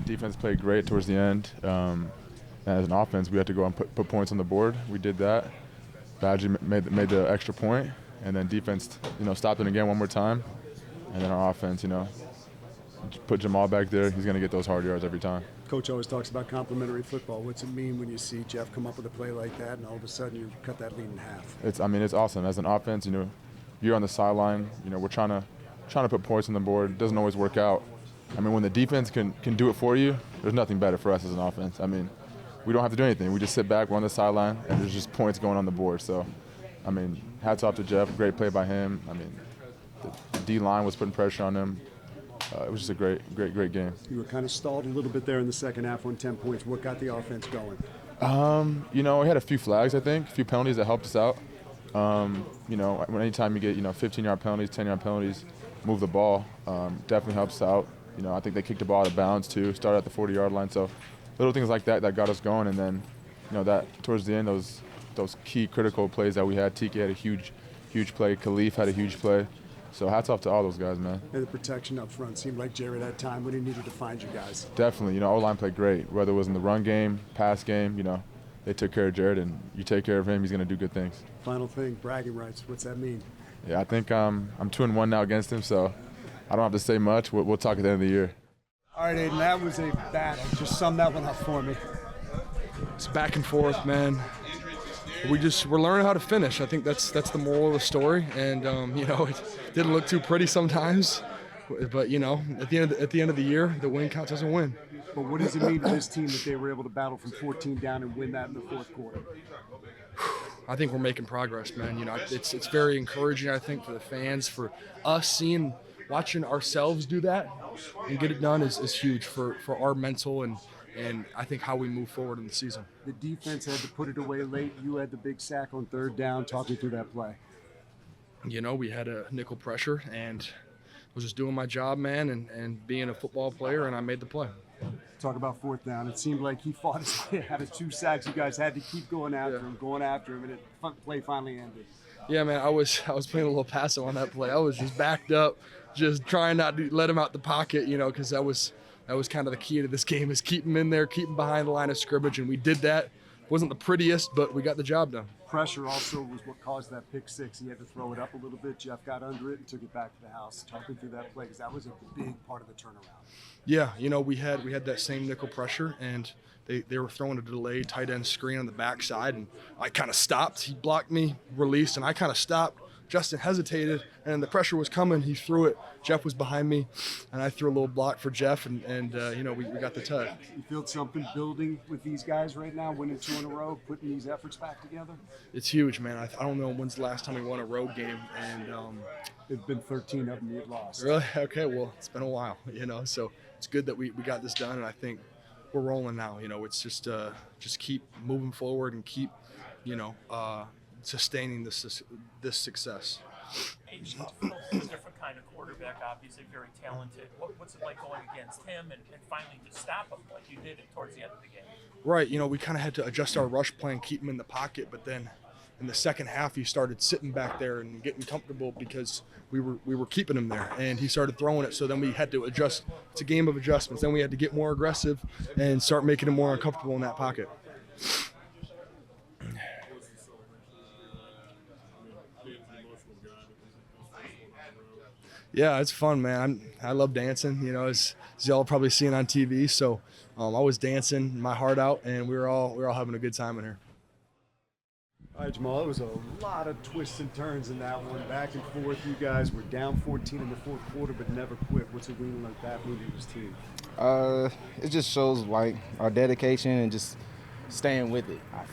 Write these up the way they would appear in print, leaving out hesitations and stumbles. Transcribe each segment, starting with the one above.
defense played great towards the end. And as an offense, we had to go and put points on the board. We did that. Badgie made the extra point, and then defense, stopped it again one more time. And then our offense, put Jamaal back there. He's going to get those hard yards every time. Coach always talks about complimentary football. What's it mean when you see Jeff come up with a play like that, and all of a sudden you cut that lead in half? It's awesome. As an offense, you're on the sideline. We're trying to put points on the board. It doesn't always work out. When the defense can do it for you, there's nothing better for us as an offense. We don't have to do anything. We just sit back, we're on the sideline, and there's just points going on the board. So, hats off to Jeff. Great play by him. The D-line was putting pressure on him. It was just a great game. You were kind of stalled a little bit there in the second half on 10 points. What got the offense going? We had a few flags, I think, a few penalties that helped us out. Anytime you get, 15-yard penalties, 10-yard penalties, move the ball, definitely helps out. I think they kicked the ball out of bounds too, started at the 40-yard line. So little things like that got us going. And then, that towards the end, those key critical plays that we had. TK had a huge play. Khalif had a huge play. So hats off to all those guys, man. And the protection up front seemed like Jared had time when he needed to find you guys. Definitely. O-line played great. Whether it was in the run game, pass game, they took care of Jared, and you take care of him, he's going to do good things. Final thing, bragging rights. What's that mean? Yeah, I think I'm 2-1 now against him, so I don't have to say much. We'll talk at the end of the year. All right, Aidan, that was a battle. Just sum that one up for me. It's back and forth, man. We're learning how to finish. I think that's the moral of the story. And it didn't look too pretty sometimes, but at the end of the year, the win counts as a win. But what does it mean to this team that they were able to battle from 14 down and win that in the fourth quarter? I think we're making progress, man. It's very encouraging, I think, for the fans, for us watching ourselves do that and get it done is huge for our mental and I think how we move forward in the season. The defense had to put it away late. You had the big sack on third down. Talk me through that play. We had a nickel pressure and was just doing my job, man, and being a football player, and I made the play. Talk about fourth down. It seemed like he fought his way out of 2 sacks. You guys had to keep going after him, and the play finally ended. Yeah, man, I was playing a little passive on that play. I was just backed up, just trying not to let him out the pocket, because that was kind of the key to this game, is keep him in there, keep him behind the line of scrimmage, and we did that. Wasn't the prettiest, but we got the job done. Pressure also was what caused that pick six. He had to throw it up a little bit. Jeff got under it and took it back to the house. Talk me through that play, because that was a big part of the turnaround. Yeah, we had that same nickel pressure, and they were throwing a delayed tight end screen on the backside, and I kind of stopped. He blocked me, released, and I kind of stopped. Justin hesitated, and the pressure was coming. He threw it. Jeff was behind me, and I threw a little block for Jeff, and we got the tug. You feel something building with these guys right now, winning 2 in a row, putting these efforts back together? It's huge, man. I don't know when's the last time we won a road game, and it's been 13 of them you've lost. Really? Okay, well, it's been a while, so it's good that we got this done, and I think we're rolling now. It's just keep moving forward and keep, sustaining this success. He's a different kind of quarterback, obviously very talented. What's it like going against him and finally to stop him like you did it towards the end of the game? Right, we kind of had to adjust our rush plan, keep him in the pocket, but then in the second half he started sitting back there and getting comfortable because we were keeping him there, and he started throwing it. So then we had to adjust. It's a game of adjustments. Then we had to get more aggressive and start making him more uncomfortable in that pocket. Yeah, it's fun, man. I love dancing, as y'all probably seen on TV. So I was dancing my heart out, and we were all having a good time in here. All right, Jamaal, it was a lot of twists and turns in that one. Back and forth, you guys were down 14 in the fourth quarter, but never quit. What's a win like that mean to this team? It just shows our dedication and just staying with it. I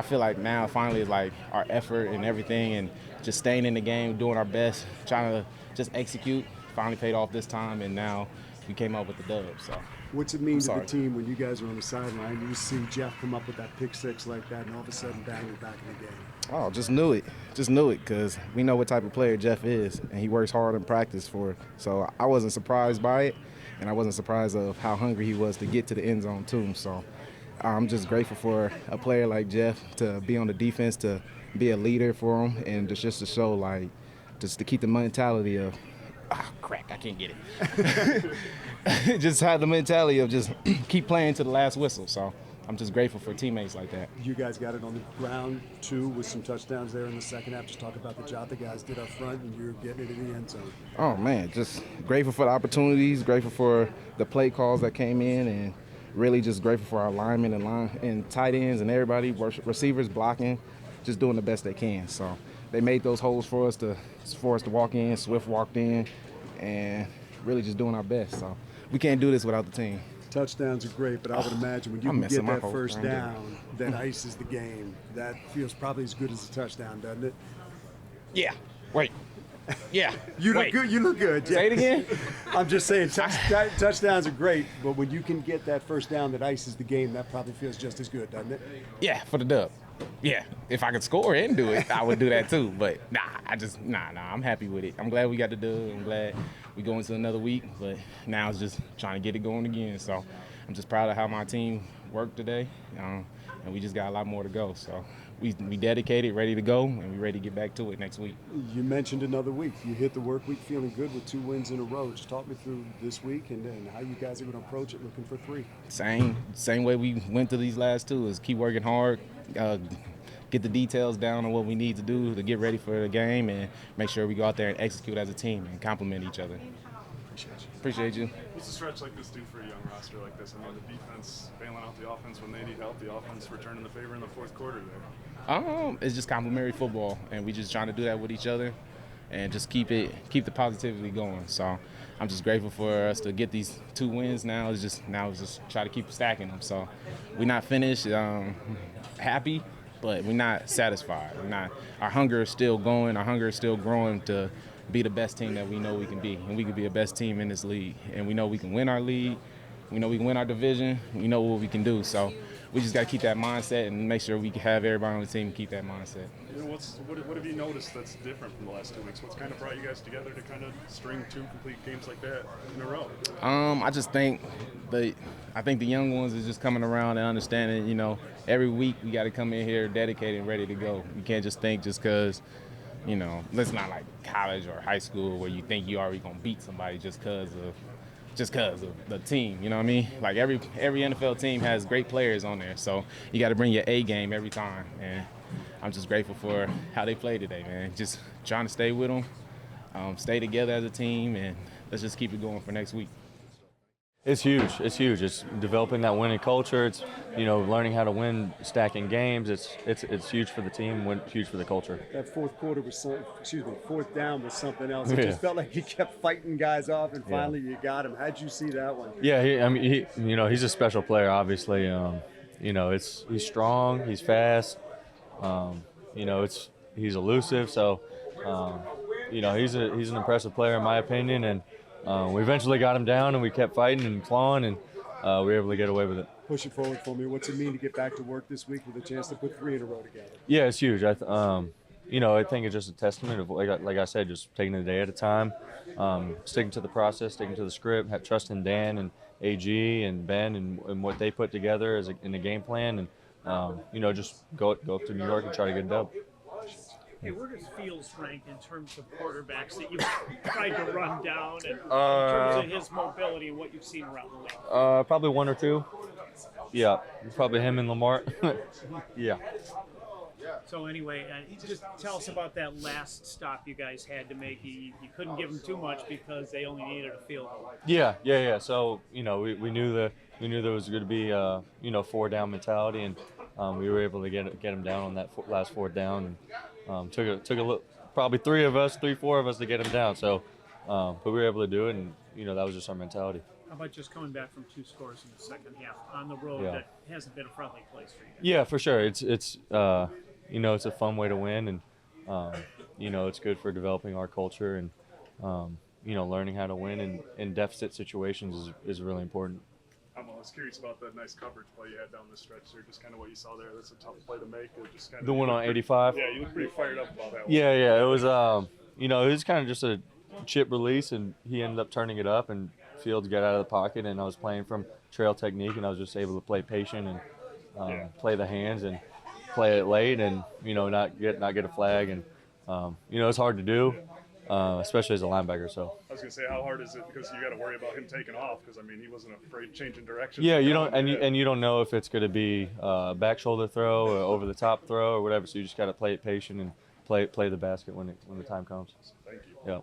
feel like now finally our effort and everything, and just staying in the game, doing our best, trying to just execute. Finally paid off this time, and now we came up with the dub. So. What's it mean to the team when you guys are on the sideline and you see Jeff come up with that pick six like that, and all of a sudden, bang, you're back in the game? Oh, just knew it, because we know what type of player Jeff is, and he works hard in practice for it. So I wasn't surprised by it, and I wasn't surprised of how hungry he was to get to the end zone too. So I'm just grateful for a player like Jeff to be on the defense, to be a leader for him, and just to show just to keep the mentality of crack, I can't get it. Just had the mentality of just keep playing to the last whistle. So I'm just grateful for teammates like that. You guys got it on the ground, too, with some touchdowns there in the second half. Just talk about the job the guys did up front, and you're getting it in the end zone. Oh, man, just grateful for the opportunities, grateful for the play calls that came in, and really just grateful for our linemen and tight ends and everybody, receivers blocking, just doing the best they can. So they made those holes for us to walk in. Swift walked in, and really just doing our best. So we can't do this without the team. Touchdowns are great, but I would imagine when you can get that first down that ices the game, that feels probably as good as a touchdown, doesn't it? Yeah. Wait. Yeah. You look good. You look good. Say it again. I'm just saying touchdowns are great, but when you can get that first down that ices the game, that probably feels just as good, doesn't it? Yeah, for the dub. Yeah, if I could score and do it, I would do that too. But I'm happy with it. I'm glad we got the dub. I'm glad we go into another week. But now it's just trying to get it going again. So I'm just proud of how my team worked today, and we just got a lot more to go. So we dedicated, ready to go, and we're ready to get back to it next week. You mentioned another week. You hit the work week feeling good with 2 wins in a row. Just talk me through this week and how you guys are going to approach it looking for 3. Same way we went to these last 2 is keep working hard, get the details down on what we need to do to get ready for the game, and make sure we go out there and execute as a team and complement each other. Appreciate you. What's a stretch like this do for a young roster like this? I mean, the defense bailing out the offense when they need help, the offense returning the favor in the fourth quarter there. It's just complementary football, and we just trying to do that with each other and just keep the positivity going. So I'm just grateful for us to get these 2 wins now. It's just try to keep stacking them. So we're not finished happy, but we're not satisfied. Our hunger is still going. Our hunger is still growing to be the best team that we know we can be, and we can be the best team in this league. And we know we can win our league. We know we can win our division. We know what we can do. So we just got to keep that mindset and make sure we can have everybody on the team keep that mindset. You know, what have you noticed that's different from the last 2 weeks? What's kind of brought you guys together to kind of string 2 complete games like that in a row? I just think the young ones is just coming around and understanding, every week we got to come in here dedicated and ready to go. You can't just think just because, it's not like college or high school where you think you already going to beat somebody just because of the team, you know what I mean? Like every NFL team has great players on there, so you got to bring your A game every time. And I'm just grateful for how they played today, man. Just trying to stay with them, stay together as a team, and let's just keep it going for next week. It's huge. It's huge. It's developing that winning culture. It's learning how to win, stacking games. It's huge for the team. Huge for the culture. That fourth down was something else. It just felt like he kept fighting guys off, and finally you got him. How'd you see that one? Yeah, he's a special player. Obviously, he's strong. He's fast. He's elusive. So, he's an impressive player in my opinion, and. We eventually got him down, and we kept fighting and clawing, and we were able to get away with it. Push it forward for me. What's it mean to get back to work this week with a chance to put 3 in a row together? Yeah, it's huge. I think it's just a testament of, like I said, just taking it a day at a time, sticking to the process, sticking to the script, trusting Dan and AG and Ben and what they put together in the game plan, and just go up to New York and try to get a dub. Hey, where does Fields rank in terms of quarterbacks that you've tried to run down and in terms of his mobility and what you've seen around the league? Probably 1 or 2. Yeah, probably him and Lamar. Yeah. So anyway, just tell us about that last stop you guys had to make. You couldn't give them too much because they only needed a field goal. Yeah. So we knew there was going to be 4-down mentality, and we were able to get him down on that last 4th down. And, took a look, probably 4 of us to get him down. So, but we were able to do it, and that was just our mentality. How about just coming back from 2 scores in the second half on the road that hasn't been a friendly place for you guys? Yeah, for sure. It's it's a fun way to win, and it's good for developing our culture, and learning how to win in deficit situations is really important. I was curious about that nice coverage play you had down the stretch there, just kind of what you saw there. That's a tough play to make. Just kind of the one on 85? Yeah, you look pretty fired up about that one. Yeah. It was, it was kind of just a chip release, and he ended up turning it up, and Fields got out of the pocket, and I was playing from trail technique, and I was just able to play patient and play the hands and play it late and, not get a flag. And, it's hard to do. especially as a linebacker. So. I was gonna say, how hard is it because you got to worry about him taking off? Because I mean, he wasn't afraid changing direction. Yeah, you don't, and you don't know if it's going to be a back shoulder throw, or over the top throw, or whatever. So you just got to play it patient and play the basket when the time comes. Thank you. Yeah.